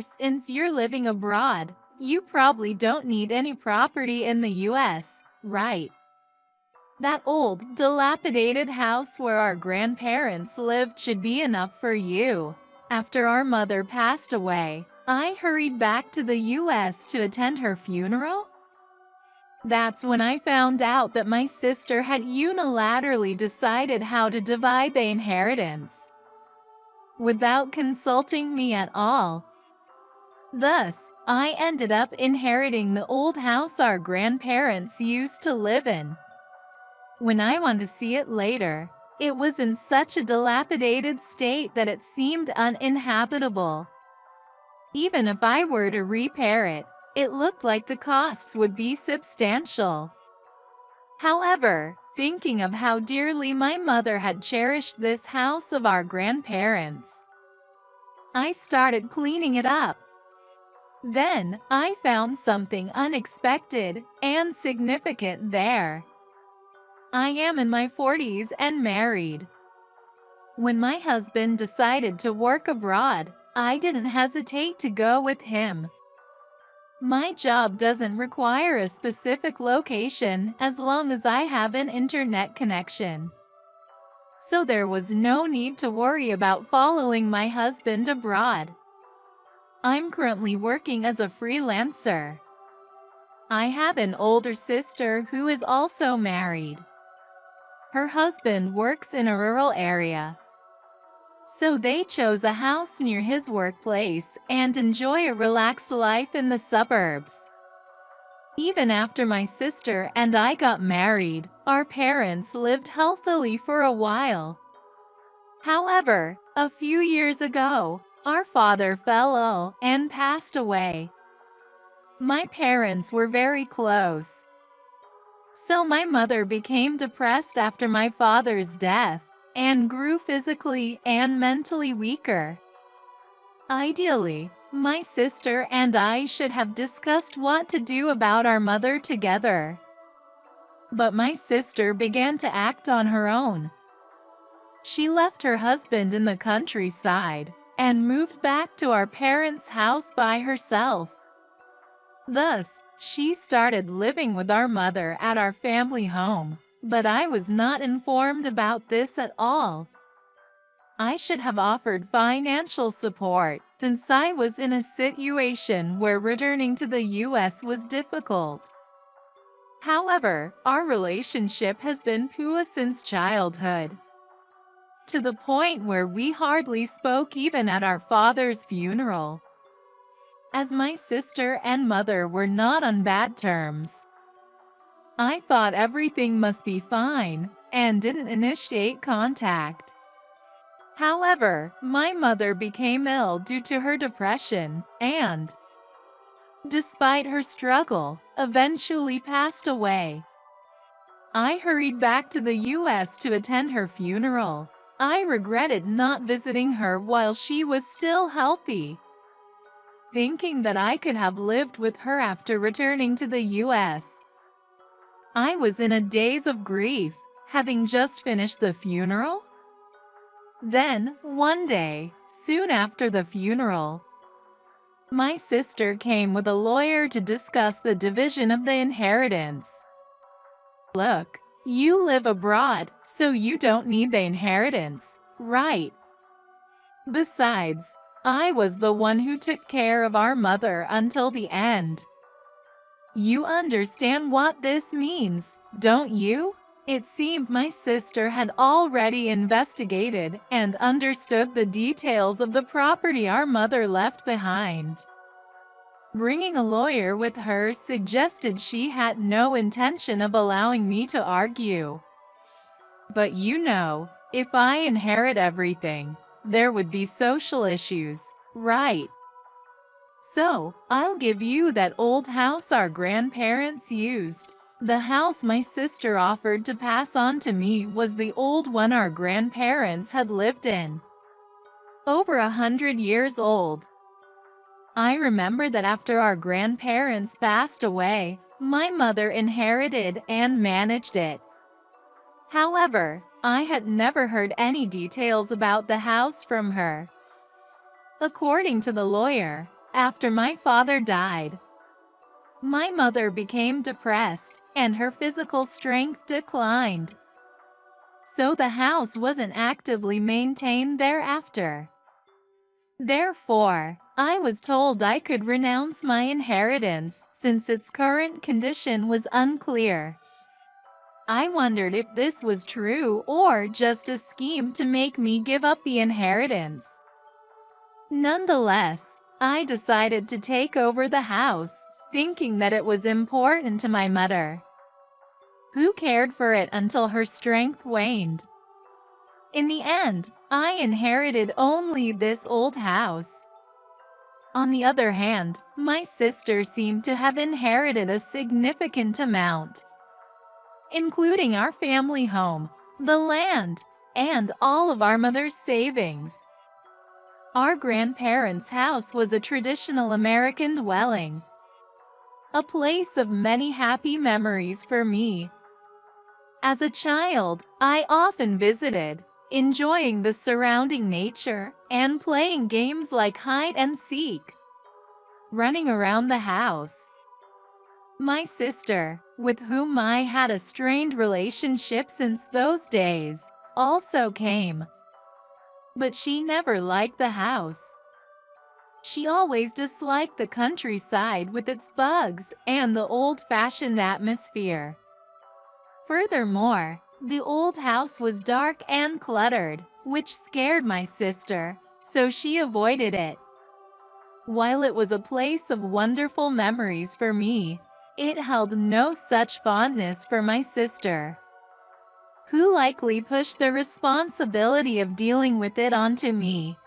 Since you're living abroad, you probably don't need any property in the US, right? That old, dilapidated house where our grandparents lived should be enough for you. After our mother passed away, I hurried back to the US to attend her funeral. That's when I found out that my sister had unilaterally decided how to divide the inheritance, without consulting me at all. Thus, I ended up inheriting the old house our grandparents used to live in. When I went to see it later, it was in such a dilapidated state that it seemed uninhabitable. Even if I were to repair it, it looked like the costs would be substantial. However, thinking of how dearly my mother had cherished this house of our grandparents, I started cleaning it up. Then, I found something unexpected and significant there. I am in my 40s and married. When my husband decided to work abroad, I didn't hesitate to go with him. My job doesn't require a specific location as long as I have an internet connection. So there was no need to worry about following my husband abroad. I'm currently working as a freelancer. I have an older sister who is also married. Her husband works in a rural area, so they chose a house near his workplace and enjoy a relaxed life in the suburbs. Even after my sister and I got married, our parents lived healthily for a while. However, a few years ago, our father fell ill and passed away. My parents were very close, so my mother became depressed after my father's death and grew physically and mentally weaker. Ideally, my sister and I should have discussed what to do about our mother together. But my sister began to act on her own. She left her husband in the countryside and moved back to our parents' house by herself. Thus, she started living with our mother at our family home, but I was not informed about this at all. I should have offered financial support since I was in a situation where returning to the US was difficult. However, our relationship has been poor since childhood, to the point where we hardly spoke even at our father's funeral, as my sister and mother were not on bad terms. I thought everything must be fine and didn't initiate contact. However, my mother became ill due to her depression and, despite her struggle, eventually passed away. I hurried back to the US to attend her funeral. I regretted not visiting her while she was still healthy, thinking that I could have lived with her after returning to the US. I was in a daze of grief, having just finished the funeral. Then, one day, soon after the funeral, my sister came with a lawyer to discuss the division of the inheritance. Look, you live abroad, so you don't need the inheritance, right? Besides, I was the one who took care of our mother until the end. You understand what this means, don't you? It seemed my sister had already investigated and understood the details of the property our mother left behind. Bringing a lawyer with her suggested she had no intention of allowing me to argue. But you know, if I inherit everything, there would be social issues, right? So, I'll give you that old house our grandparents used. The house my sister offered to pass on to me was the old one our grandparents had lived in. Over 100 years old. I remember that after our grandparents passed away, my mother inherited and managed it. However, I had never heard any details about the house from her. According to the lawyer, After my father died, my mother became depressed and her physical strength declined. So the house wasn't actively maintained thereafter. Therefore, I was told I could renounce my inheritance since its current condition was unclear. I wondered if this was true or just a scheme to make me give up the inheritance. Nonetheless, I decided to take over the house, thinking that it was important to my mother, who cared for it until her strength waned. In the end, I inherited only this old house. On the other hand, my sister seemed to have inherited a significant amount, including our family home, the land, and all of our mother's savings. Our grandparents' house was a traditional American dwelling, a place of many happy memories for me. As a child, I often visited, enjoying the surrounding nature and playing games like hide and seek, running around the house. My sister, with whom I had a strained relationship since those days, also came. But she never liked the house. She always disliked the countryside with its bugs and the old-fashioned atmosphere. Furthermore, the old house was dark and cluttered, which scared my sister, so she avoided it. While it was a place of wonderful memories for me, it held no such fondness for my sister, who likely pushed the responsibility of dealing with it onto me.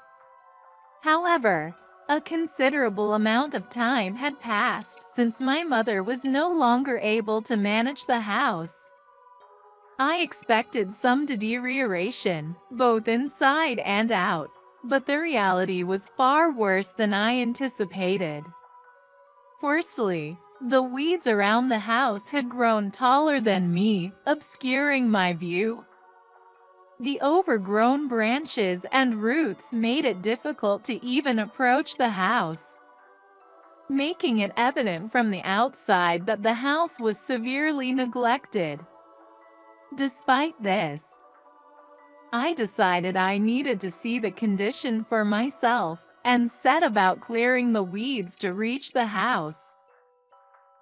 However, a considerable amount of time had passed since my mother was no longer able to manage the house. I expected some deterioration, both inside and out, but the reality was far worse than I anticipated. Firstly, the weeds around the house had grown taller than me, obscuring my view. The overgrown branches and roots made it difficult to even approach the house, making it evident from the outside that the house was severely neglected. Despite this, I decided I needed to see the condition for myself and set about clearing the weeds to reach the house.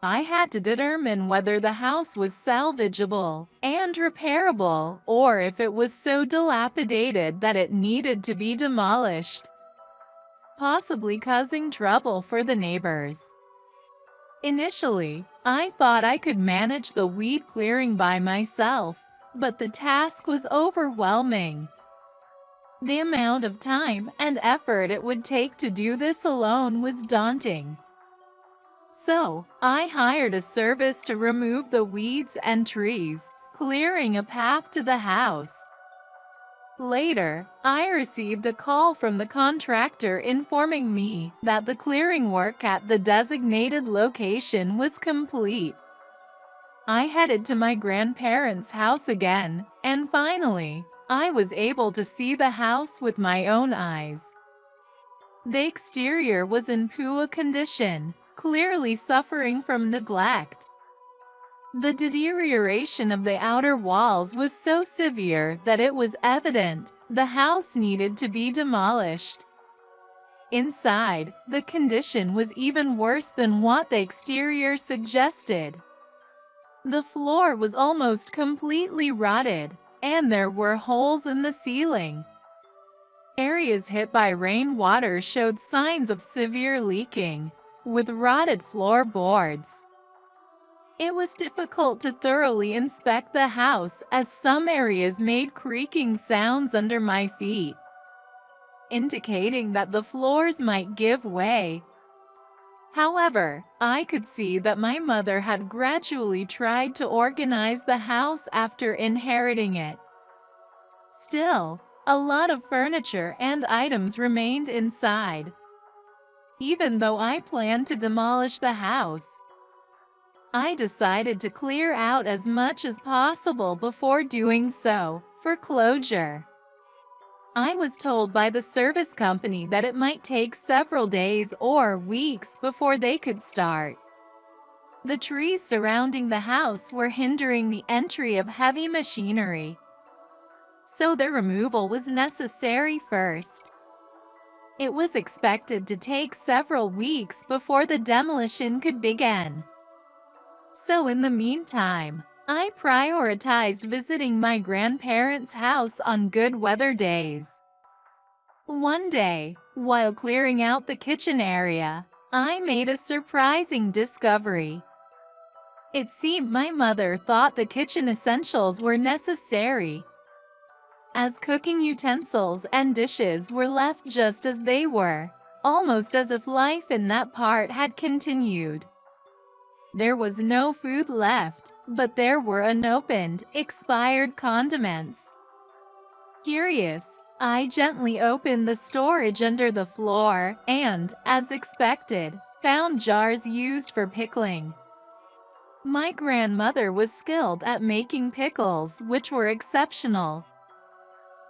I had to determine whether the house was salvageable and repairable or if it was so dilapidated that it needed to be demolished, possibly causing trouble for the neighbors. Initially, I thought I could manage the weed clearing by myself, but the task was overwhelming. The amount of time and effort it would take to do this alone was daunting. So, I hired a service to remove the weeds and trees, clearing a path to the house. Later, I received a call from the contractor informing me that the clearing work at the designated location was complete. I headed to my grandparents' house again, and finally, I was able to see the house with my own eyes. The exterior was in poor condition, clearly suffering from neglect. The deterioration of the outer walls was so severe that it was evident the house needed to be demolished. Inside, the condition was even worse than what the exterior suggested. The floor was almost completely rotted, and there were holes in the ceiling. Areas hit by rainwater showed signs of severe leaking, with rotted floorboards. It was difficult to thoroughly inspect the house as some areas made creaking sounds under my feet, indicating that the floors might give way. However, I could see that my mother had gradually tried to organize the house after inheriting it. Still, a lot of furniture and items remained inside. Even though I planned to demolish the house, I decided to clear out as much as possible before doing so, for closure. I was told by the service company that it might take several days or weeks before they could start. The trees surrounding the house were hindering the entry of heavy machinery, so their removal was necessary first. It was expected to take several weeks before the demolition could begin. So in the meantime, I prioritized visiting my grandparents' house on good weather days. One day, while clearing out the kitchen area, I made a surprising discovery. It seemed my mother thought the kitchen essentials were necessary, as cooking utensils and dishes were left just as they were, almost as if life in that part had continued. There was no food left, but there were unopened, expired condiments. Curious, I gently opened the storage under the floor and, as expected, found jars used for pickling. My grandmother was skilled at making pickles, which were exceptional.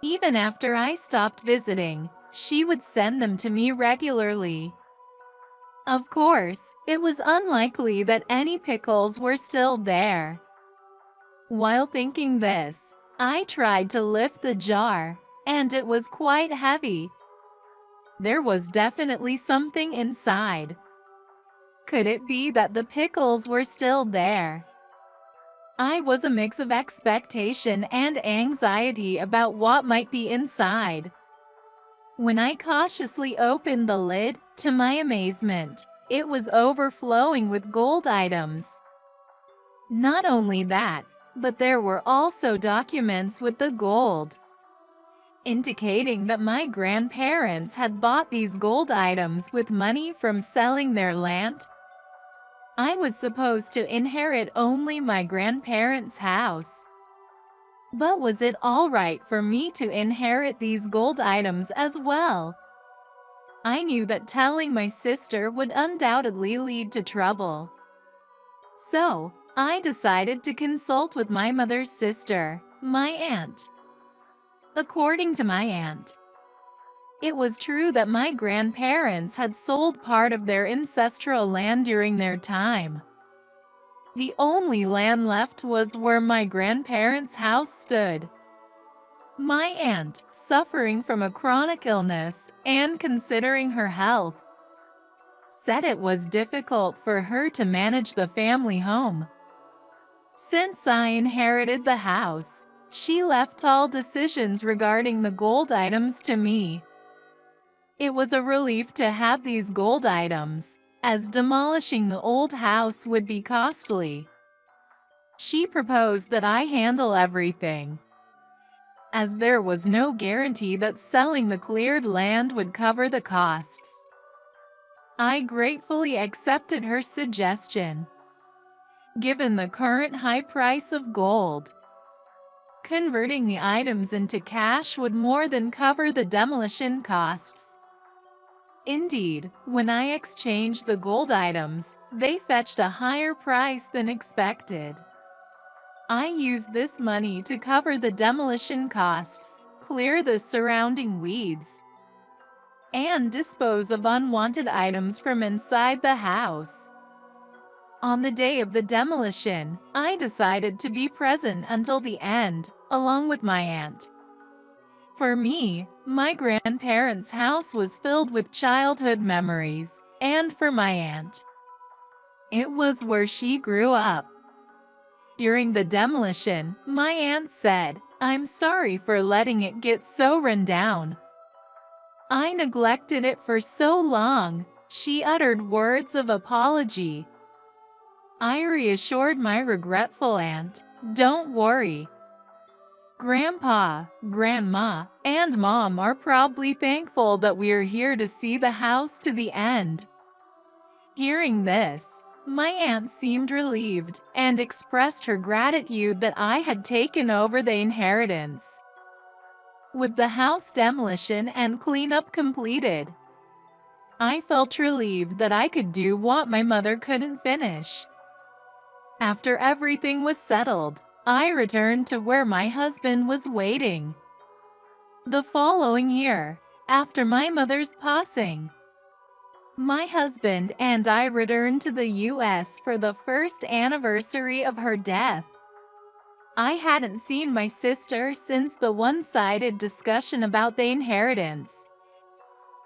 Even after I stopped visiting, she would send them to me regularly. Of course, it was unlikely that any pickles were still there. While thinking this, I tried to lift the jar, and it was quite heavy. There was definitely something inside. Could it be that the pickles were still there? I was a mix of expectation and anxiety about what might be inside. When I cautiously opened the lid, to my amazement, it was overflowing with gold items. Not only that, but there were also documents with the gold, indicating that my grandparents had bought these gold items with money from selling their land. I was supposed to inherit only my grandparents' house. But was it all right for me to inherit these gold items as well? I knew that telling my sister would undoubtedly lead to trouble. So, I decided to consult with my mother's sister, my aunt. According to my aunt, it was true that my grandparents had sold part of their ancestral land during their time. The only land left was where my grandparents' house stood. My aunt, suffering from a chronic illness and considering her health, said it was difficult for her to manage the family home. Since I inherited the house, she left all decisions regarding the gold items to me. It was a relief to have these gold items, as demolishing the old house would be costly. She proposed that I handle everything, as there was no guarantee that selling the cleared land would cover the costs. I gratefully accepted her suggestion. Given the current high price of gold, converting the items into cash would more than cover the demolition costs. Indeed, when I exchanged the gold items, they fetched a higher price than expected. I used this money to cover the demolition costs, clear the surrounding weeds, and dispose of unwanted items from inside the house. On the day of the demolition, I decided to be present until the end, along with my aunt. For me, my grandparents' house was filled with childhood memories, and for my aunt, it was where she grew up. During the demolition, my aunt said, "I'm sorry for letting it get so run down. I neglected it for so long." She uttered words of apology. I reassured my regretful aunt, "Don't worry. Grandpa, Grandma, and Mom are probably thankful that we're here to see the house to the end." Hearing this, my aunt seemed relieved and expressed her gratitude that I had taken over the inheritance. With the house demolition and cleanup completed, I felt relieved that I could do what my mother couldn't finish. After everything was settled, I returned to where my husband was waiting. The following year, after my mother's passing, my husband and I returned to the US for the first anniversary of her death. I hadn't seen my sister since the one-sided discussion about the inheritance.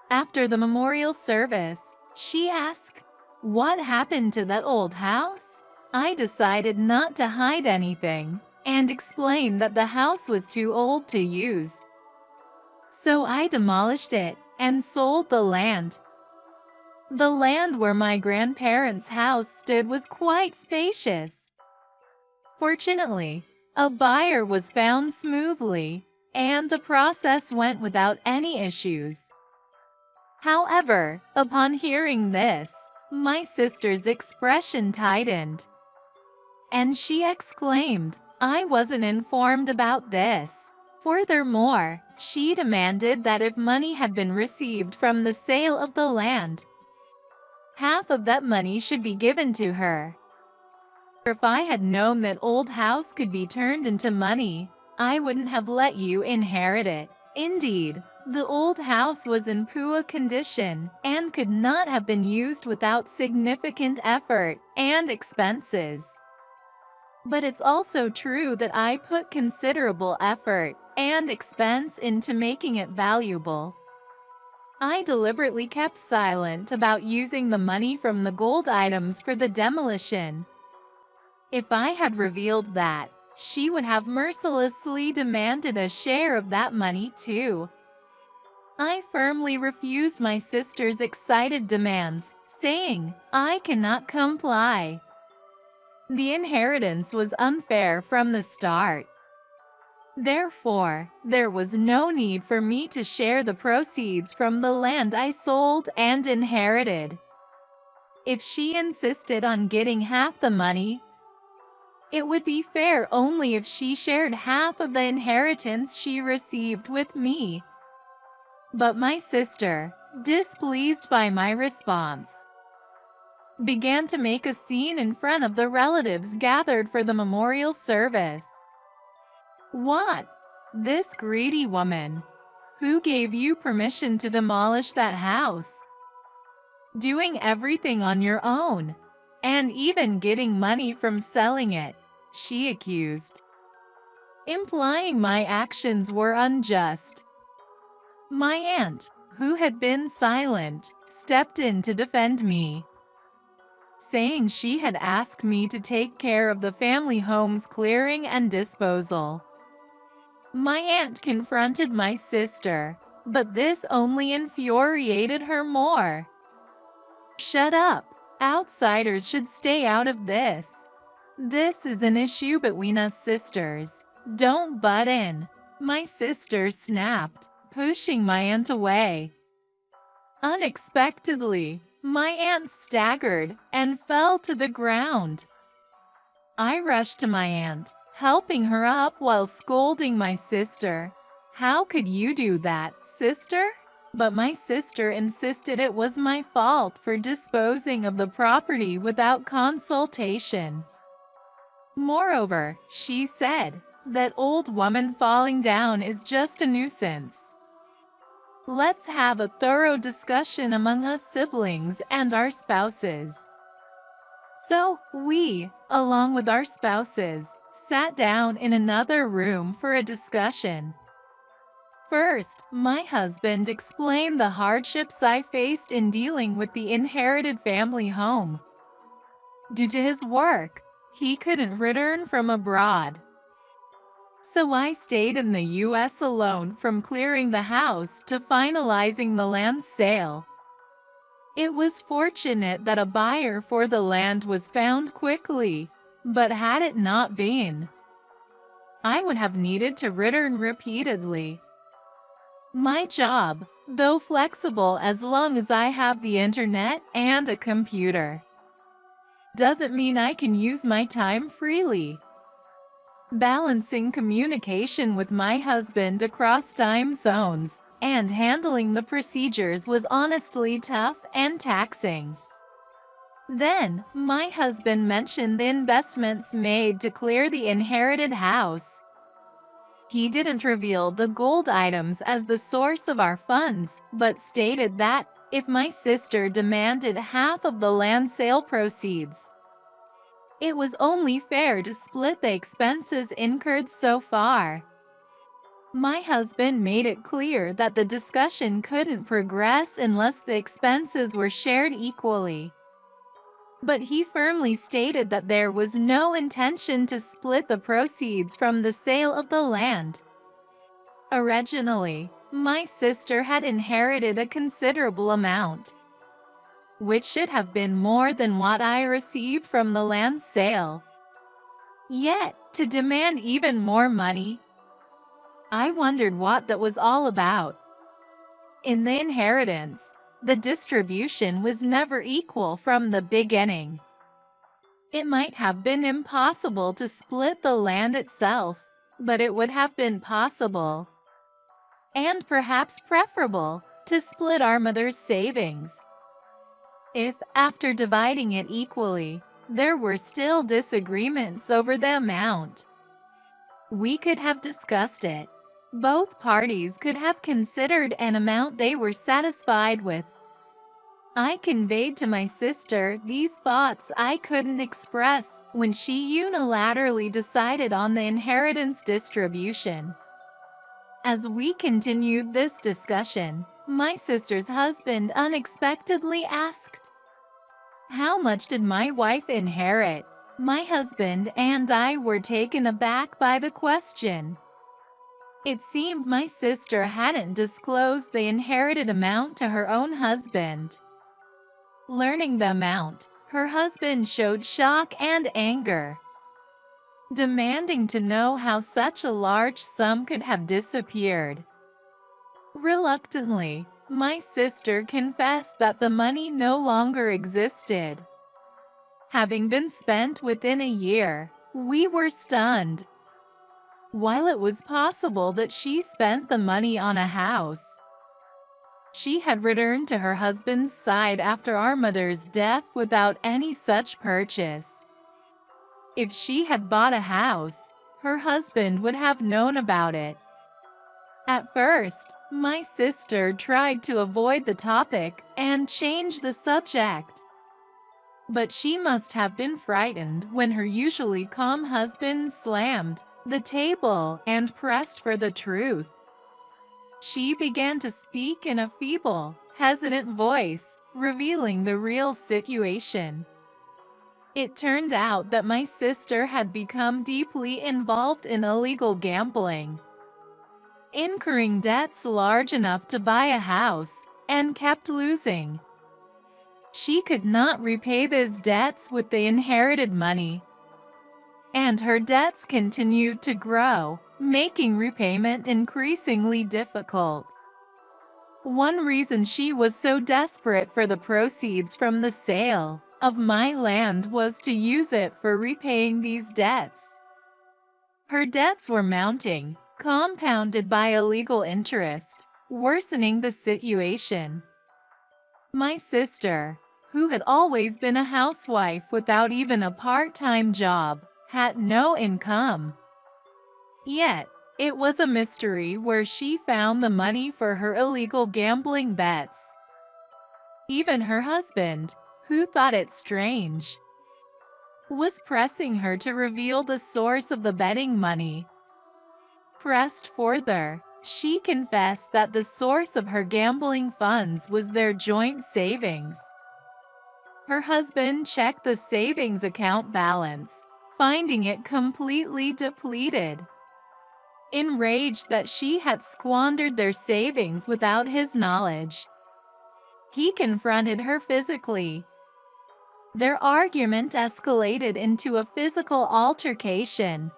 After the memorial service, she asked, "What happened to that old house?" I decided not to hide anything and explained that the house was too old to use. So I demolished it and sold the land. The land where my grandparents' house stood was quite spacious. Fortunately, a buyer was found smoothly, and the process went without any issues. However, upon hearing this, my sister's expression tightened, and she exclaimed, "I wasn't informed about this." Furthermore, she demanded that if money had been received from the sale of the land, half of that money should be given to her. If I had known that old house could be turned into money, I wouldn't have let you inherit it. Indeed, the old house was in poor condition and could not have been used without significant effort and expenses. But it's also true that I put considerable effort and expense into making it valuable. I deliberately kept silent about using the money from the gold items for the demolition. If I had revealed that, she would have mercilessly demanded a share of that money too. I firmly refused my sister's excited demands, saying, "I cannot comply." The inheritance was unfair from the start. Therefore, there was no need for me to share the proceeds from the land I sold and inherited. If she insisted on getting half the money, it would be fair only if she shared half of the inheritance she received with me. But my sister, displeased by my response, began to make a scene in front of the relatives gathered for the memorial service. "What? This greedy woman? Who gave you permission to demolish that house? Doing everything on your own, and even getting money from selling it," she accused, implying my actions were unjust. My aunt, who had been silent, stepped in to defend me, saying she had asked me to take care of the family home's clearing and disposal. My aunt confronted my sister, but this only infuriated her more. "Shut up. Outsiders should stay out of this. This is an issue between us sisters. Don't butt in," my sister snapped, pushing my aunt away. Unexpectedly, my aunt staggered and fell to the ground. I rushed to my aunt, helping her up while scolding my sister. "How could you do that, sister?" But my sister insisted it was my fault for disposing of the property without consultation. Moreover, she said, "That old woman falling down is just a nuisance. Let's have a thorough discussion among us siblings and our spouses." So, we, along with our spouses, sat down in another room for a discussion. First, my husband explained the hardships I faced in dealing with the inherited family home. Due to his work, he couldn't return from abroad. So I stayed in the US alone, from clearing the house to finalizing the land sale. It was fortunate that a buyer for the land was found quickly, but had it not been, I would have needed to return repeatedly. My job, though flexible as long as I have the internet and a computer, doesn't mean I can use my time freely. Balancing communication with my husband across time zones and handling the procedures was honestly tough and taxing. Then, my husband mentioned the investments made to clear the inherited house. He didn't reveal the gold items as the source of our funds, but stated that if my sister demanded half of the land sale proceeds, it was only fair to split the expenses incurred so far. My husband made it clear that the discussion couldn't progress unless the expenses were shared equally. But he firmly stated that there was no intention to split the proceeds from the sale of the land. Originally, my sister had inherited a considerable amount, which should have been more than what I received from the land sale. Yet, to demand even more money, I wondered what that was all about. In the inheritance, the distribution was never equal from the beginning. It might have been impossible to split the land itself, but it would have been possible, and perhaps preferable, to split our mother's savings. If, after dividing it equally, there were still disagreements over the amount, we could have discussed it. Both parties could have considered an amount they were satisfied with. I conveyed to my sister these thoughts I couldn't express when she unilaterally decided on the inheritance distribution. As we continued this discussion, my sister's husband unexpectedly asked, "How much did my wife inherit?" My husband and I were taken aback by the question. It seemed my sister hadn't disclosed the inherited amount to her own husband. Learning the amount, her husband showed shock and anger, demanding to know how such a large sum could have disappeared. Reluctantly, my sister confessed that the money no longer existed. Having been spent within a year, we were stunned. While it was possible that she spent the money on a house, she had returned to her husband's side after our mother's death without any such purchase. If she had bought a house, her husband would have known about it. At first, my sister tried to avoid the topic and change the subject, but she must have been frightened when her usually calm husband slammed the table and pressed for the truth. She began to speak in a feeble, hesitant voice, revealing the real situation. It turned out that my sister had become deeply involved in illegal gambling, incurring debts large enough to buy a house, and kept losing. She could not repay these debts with the inherited money, and her debts continued to grow, making repayment increasingly difficult. One reason she was so desperate for the proceeds from the sale of my land was to use it for repaying these debts. Her debts were mounting, compounded by illegal interest, worsening the situation. My sister, who had always been a housewife without even a part-time job, had no income. Yet, it was a mystery where she found the money for her illegal gambling bets. Even her husband, who thought it strange, was pressing her to reveal the source of the betting money. Pressed further, she confessed that the source of her gambling funds was their joint savings. Her husband checked the savings account balance, finding it completely depleted. Enraged that she had squandered their savings without his knowledge, he confronted her physically. Their argument escalated into a physical altercation.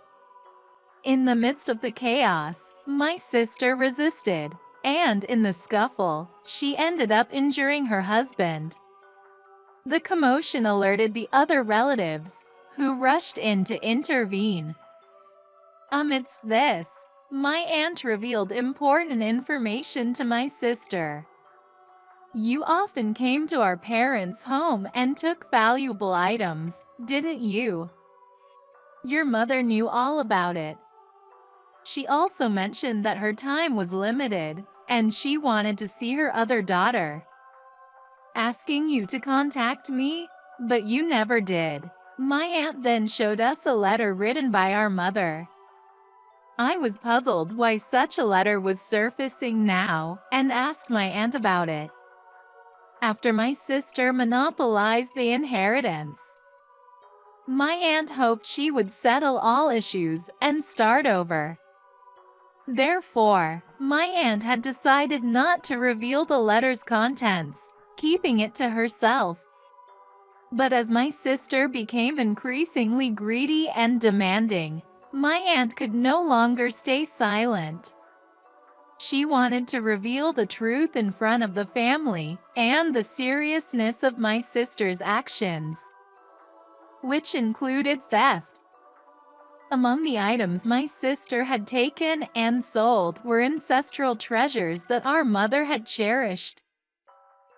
In the midst of the chaos, my sister resisted, and in the scuffle, she ended up injuring her husband. The commotion alerted the other relatives, who rushed in to intervene. Amidst this, my aunt revealed important information to my sister. "You often came to our parents' home and took valuable items, didn't you? Your mother knew all about it." She also mentioned that her time was limited, and she wanted to see her other daughter. Asking you to contact me, but you never did. My aunt then showed us a letter written by our mother. I was puzzled why such a letter was surfacing now and asked my aunt about it. After my sister monopolized the inheritance, my aunt hoped she would settle all issues and start over. Therefore, my aunt had decided not to reveal the letter's contents, keeping it to herself. But as my sister became increasingly greedy and demanding, my aunt could no longer stay silent. She wanted to reveal the truth in front of the family and the seriousness of my sister's actions, which included theft. Among the items my sister had taken and sold were ancestral treasures that our mother had cherished.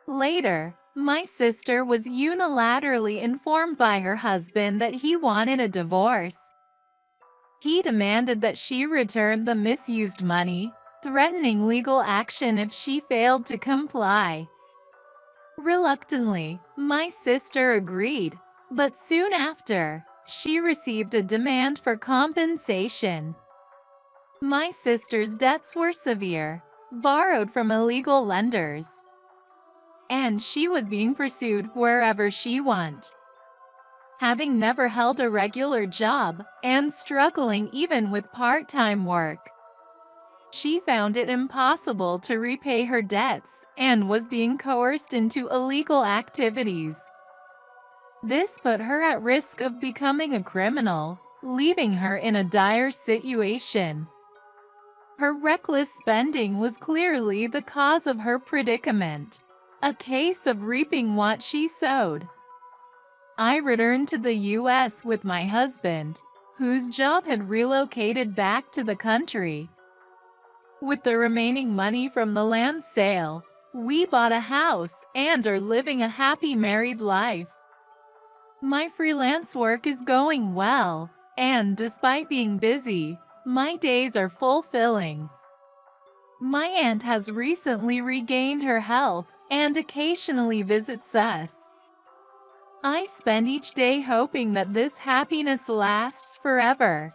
Later, my sister was unilaterally informed by her husband that he wanted a divorce. He demanded that she return the misused money, threatening legal action if she failed to comply. Reluctantly, my sister agreed, but soon after, she received a demand for compensation. My sister's debts were severe, borrowed from illegal lenders, and she was being pursued wherever she went. Having never held a regular job and struggling even with part-time work, she found it impossible to repay her debts and was being coerced into illegal activities. This put her at risk of becoming a criminal, leaving her in a dire situation. Her reckless spending was clearly the cause of her predicament, a case of reaping what she sowed. I returned to the U.S. with my husband, whose job had relocated back to the country. With the remaining money from the land sale, we bought a house and are living a happy married life. My freelance work is going well, and despite being busy, my days are fulfilling. My aunt has recently regained her health and occasionally visits us. I spend each day hoping that this happiness lasts forever.